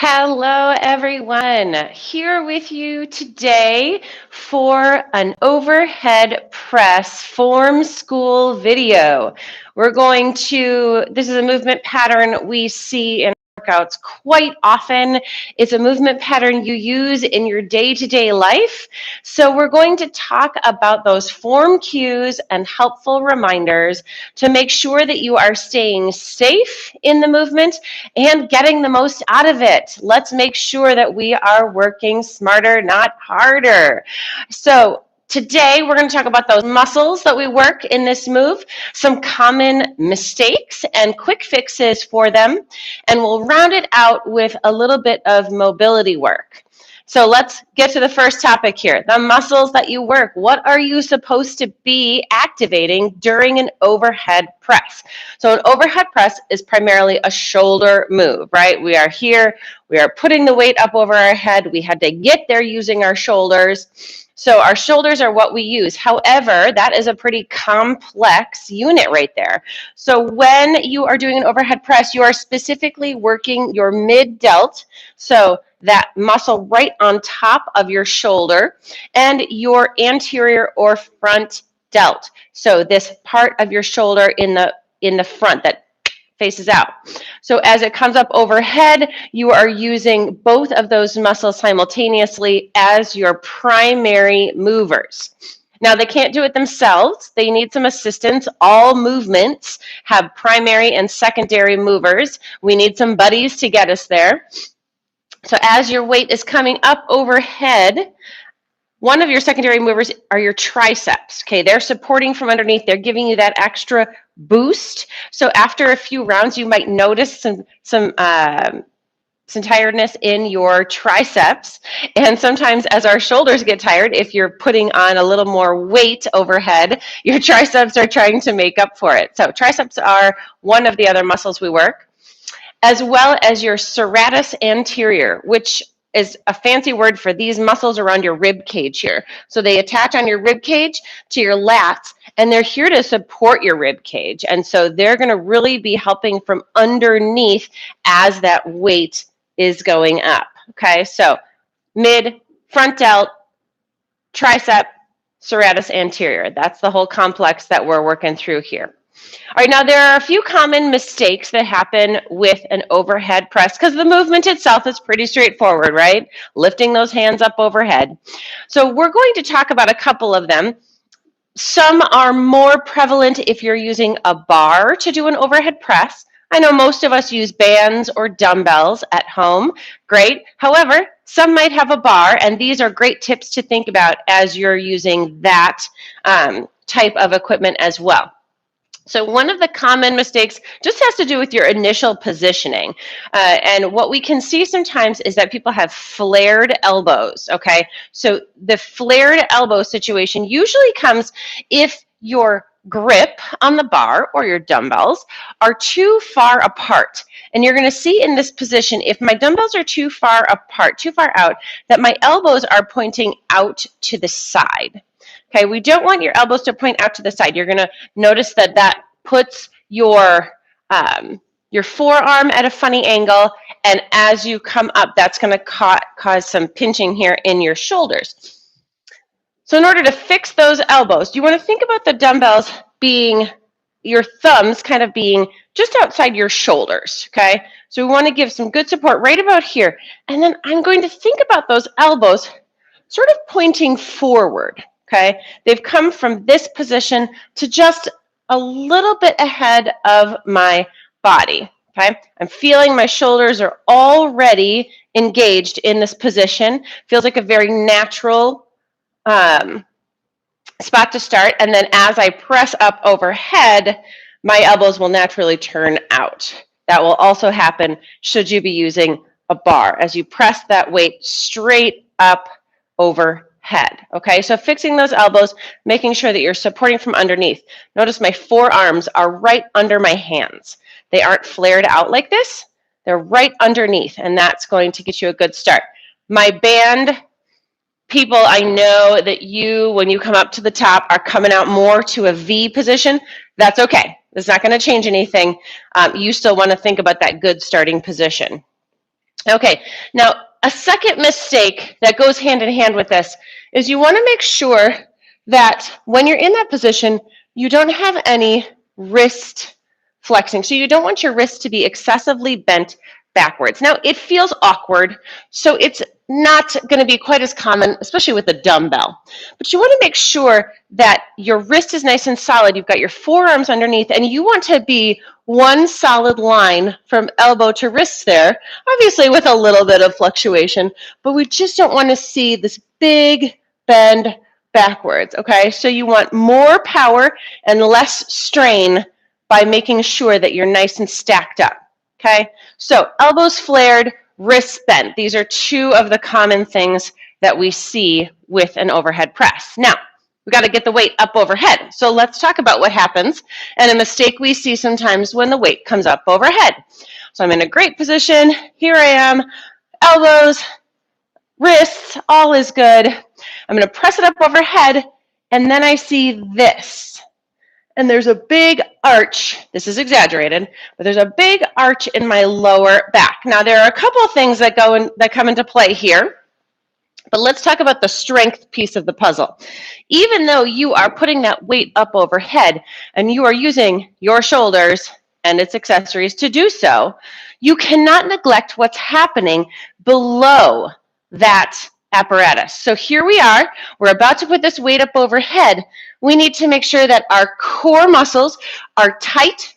Hello, everyone. Here with you today for an overhead press form school video. This is a movement pattern we see in workouts quite often. It's a movement pattern you use in your day-to-day life. So we're going to talk about those form cues and helpful reminders to make sure that you are staying safe in the movement and getting the most out of it. Let's make sure that we are working smarter, not harder. So today we're going to talk about those muscles that we work in this move, some common mistakes and quick fixes for them, and we'll round it out with a little bit of mobility work. So let's get to the first topic here, the muscles that you work. What are you supposed to be activating during an overhead press? So an overhead press is primarily a shoulder move, right? We are here, we are putting the weight up over our head. We had to get there using our shoulders. So our shoulders are what we use. However, that is a pretty complex unit right there. So when you are doing an overhead press, you are specifically working your mid-delt, so that muscle right on top of your shoulder, and your anterior or front delt. So this part of your shoulder in the front that faces out. So as it comes up overhead, you are using both of those muscles simultaneously as your primary movers. Now, they can't do it themselves. They need some assistance. All movements have primary and secondary movers. We need some buddies to get us there. So as your weight is coming up overhead, one of your secondary movers are your triceps. Okay, they're supporting from underneath. They're giving you that extra boost. So after a few rounds, you might notice some tiredness in your triceps. And sometimes as our shoulders get tired, if you're putting on a little more weight overhead, your triceps are trying to make up for it. So triceps are one of the other muscles we work, as well as your serratus anterior, which is a fancy word for these muscles around your rib cage here. So they attach on your rib cage to your lats, and they're here to support your rib cage. And so they're going to really be helping from underneath as that weight is going up. Okay, so mid, front delt, tricep, serratus anterior. That's the whole complex that we're working through here. All right, now there are a few common mistakes that happen with an overhead press because the movement itself is pretty straightforward, right? Lifting those hands up overhead. So we're going to talk about a couple of them. Some are more prevalent if you're using a bar to do an overhead press. I know most of us use bands or dumbbells at home. Great. However, some might have a bar, and these are great tips to think about as you're using that type of equipment as well. So one of the common mistakes just has to do with your initial positioning. And what we can see sometimes is that people have flared elbows, okay? So the flared elbow situation usually comes if your grip on the bar or your dumbbells are too far apart. And you're going to see in this position, if my dumbbells are too far apart, too far out, that my elbows are pointing out to the side. Okay, we don't want your elbows to point out to the side. You're going to notice that that puts your forearm at a funny angle, and as you come up, that's going to cause some pinching here in your shoulders. So in order to fix those elbows, you want to think about the dumbbells being, your thumbs kind of being just outside your shoulders, okay? So we want to give some good support right about here. And then I'm going to think about those elbows sort of pointing forward. Okay, they've come from this position to just a little bit ahead of my body. Okay, I'm feeling my shoulders are already engaged in this position. Feels like a very natural spot to start. And then as I press up overhead, my elbows will naturally turn out. That will also happen should you be using a bar as you press that weight straight up overhead. Okay, so fixing those elbows, making sure that you're supporting from underneath. Notice my forearms are right under my hands. They aren't flared out like this. They're right underneath, and that's going to get you a good start. My band people, I know that when you come up to the top, are coming out more to a V position. That's okay. It's not going to change anything. You still want to think about that good starting position. Okay, now a second mistake that goes hand in hand with this is you want to make sure that when you're in that position, you don't have any wrist flexing. So you don't want your wrist to be excessively bent backwards. Now, it feels awkward, so it's not going to be quite as common, especially with a dumbbell. But you want to make sure that your wrist is nice and solid. You've got your forearms underneath, and you want to be one solid line from elbow to wrist there, obviously with a little bit of fluctuation, but we just don't want to see this big bend backwards, okay? So you want more power and less strain by making sure that you're nice and stacked up, okay? So elbows flared, wrists bent. These are two of the common things that we see with an overhead press. Now, we got to get the weight up overhead. So let's talk about what happens and a mistake we see sometimes when the weight comes up overhead. So I'm in a great position. Here I am, elbows, wrists, all is good. I'm going to press it up overhead, and then I see this. And there's a big arch. This is exaggerated, but there's a big arch in my lower back. Now, there are a couple of things that come into play here. But let's talk about the strength piece of the puzzle. Even though you are putting that weight up overhead and you are using your shoulders and its accessories to do so, you cannot neglect what's happening below that apparatus. So here we are. We're about to put this weight up overhead. We need to make sure that our core muscles are tight,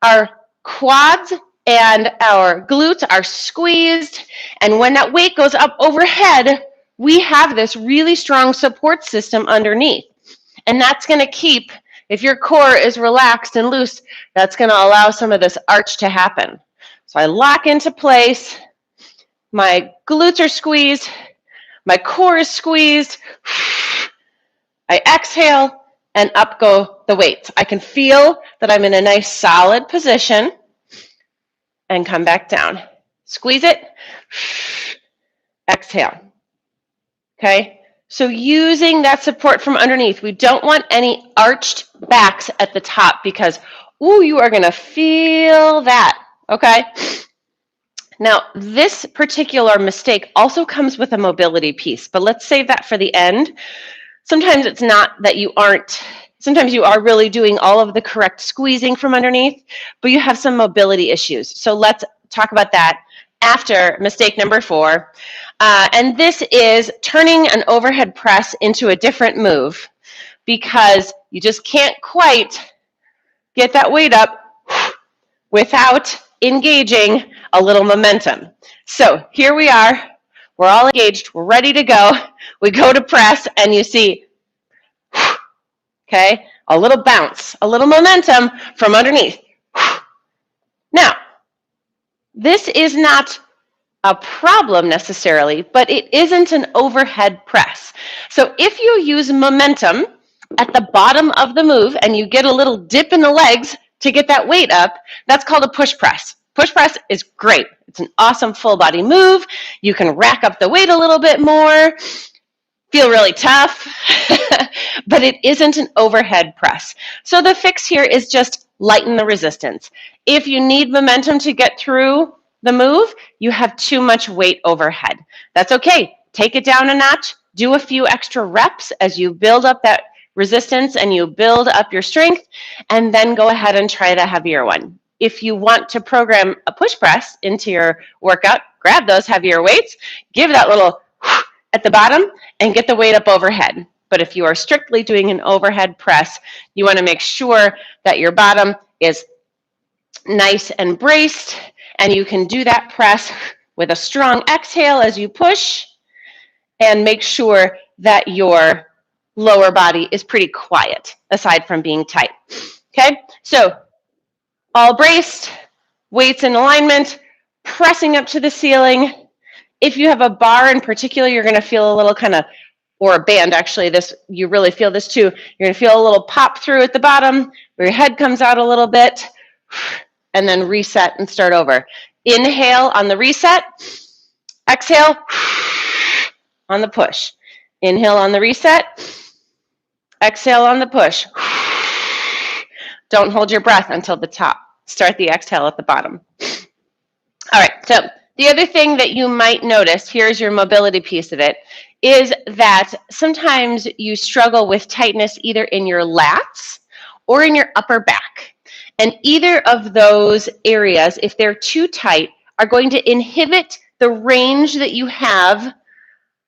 our quads and our glutes are squeezed, and when that weight goes up overhead, we have this really strong support system underneath. And that's going to keep, if your core is relaxed and loose, that's going to allow some of this arch to happen. So I lock into place, my glutes are squeezed, my core is squeezed, I exhale, and up go the weights. I can feel that I'm in a nice solid position, and come back down. Squeeze it, exhale. Okay, so using that support from underneath. We don't want any arched backs at the top because, ooh, you are gonna feel that, okay? Now, this particular mistake also comes with a mobility piece, but let's save that for the end. Sometimes it's not that you aren't, sometimes you are really doing all of the correct squeezing from underneath, but you have some mobility issues. So let's talk about that after mistake number 4. And this is turning an overhead press into a different move because you just can't quite get that weight up without engaging a little momentum. So here we are. We're all engaged. We're ready to go. We go to press, and you see, okay, a little bounce, a little momentum from underneath. Now, this is not a problem necessarily, but it isn't an overhead press. So if you use momentum at the bottom of the move and you get a little dip in the legs to get that weight up, that's called a push press. Push press is great. It's an awesome full body move. You can rack up the weight a little bit more, feel really tough, but it isn't an overhead press. So the fix here is just lighten the resistance. If you need momentum to get through the move, you have too much weight overhead. That's okay. Take it down a notch. Do a few extra reps as you build up that resistance and you build up your strength, and then go ahead and try the heavier one. If you want to program a push press into your workout, grab those heavier weights, give that little at the bottom, and get the weight up overhead. But if you are strictly doing an overhead press, you want to make sure that your bottom is nice and braced, and you can do that press with a strong exhale as you push, and make sure that your lower body is pretty quiet, aside from being tight. Okay, so all braced, weights in alignment, pressing up to the ceiling. If you have a bar in particular, you're going to feel a little kind of, or a band actually, this, you really feel this too. You're going to feel a little pop through at the bottom where your head comes out a little bit, and then reset and start over. Inhale on the reset, exhale on the push. Inhale on the reset, exhale on the push. Don't hold your breath until the top. Start the exhale at the bottom. All right, so The other thing that you might notice, here's your mobility piece of it, is that sometimes you struggle with tightness either in your lats or in your upper back. And either of those areas, if they're too tight, are going to inhibit the range that you have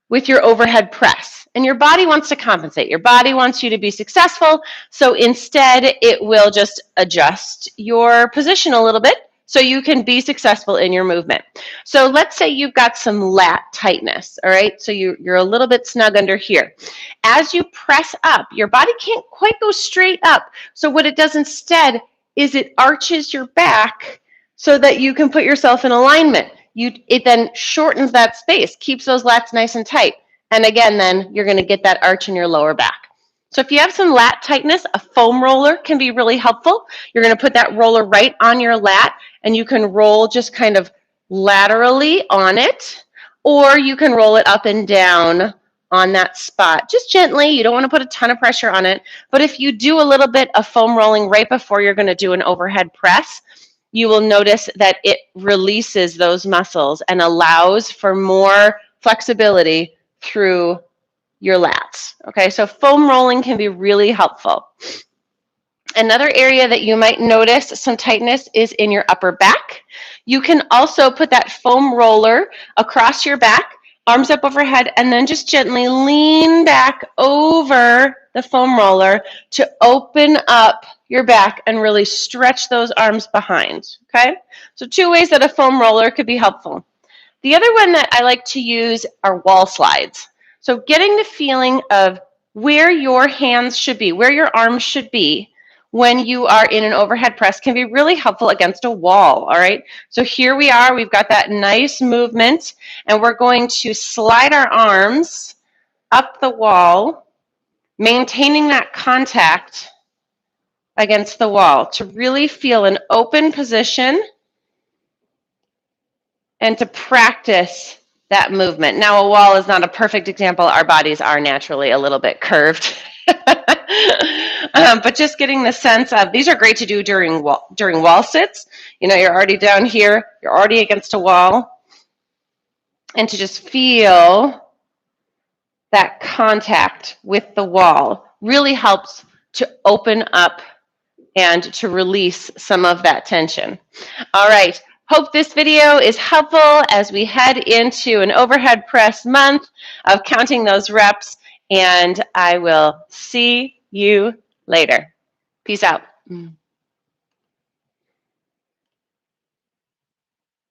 with your overhead press. And your body wants to compensate. Your body wants you to be successful. So instead, it will just adjust your position a little bit so you can be successful in your movement. So let's say you've got some lat tightness, all right? So you're a little bit snug under here. As you press up, your body can't quite go straight up. So what it does instead is it arches your back so that you can put yourself in alignment. It then shortens that space, keeps those lats nice and tight. And again, then you're going to get that arch in your lower back. So if you have some lat tightness, a foam roller can be really helpful. You're going to put that roller right on your lat, and you can roll just kind of laterally on it, or you can roll it up and down on that spot, just gently. You don't want to put a ton of pressure on it. But if you do a little bit of foam rolling right before you're going to do an overhead press, you will notice that it releases those muscles and allows for more flexibility through your lats. Okay, so foam rolling can be really helpful. Another area that you might notice some tightness is in your upper back. You can also put that foam roller across your back, arms up overhead, and then just gently lean back over the foam roller to open up your back and really stretch those arms behind, okay? So 2 ways that a foam roller could be helpful. The other one that I like to use are wall slides. So getting the feeling of where your hands should be, where your arms should be when you are in an overhead press can be really helpful against a wall, all right? So here we are, we've got that nice movement, and we're going to slide our arms up the wall, maintaining that contact against the wall to really feel an open position and to practice that movement. Now, a wall is not a perfect example. Our bodies are naturally a little bit curved. But just getting the sense of, these are great to do during wall sits. You know, you're already down here, you're already against a wall. And to just feel that contact with the wall really helps to open up and to release some of that tension. All right. Hope this video is helpful as we head into an overhead press month of counting those reps, and I will see you later. Peace out.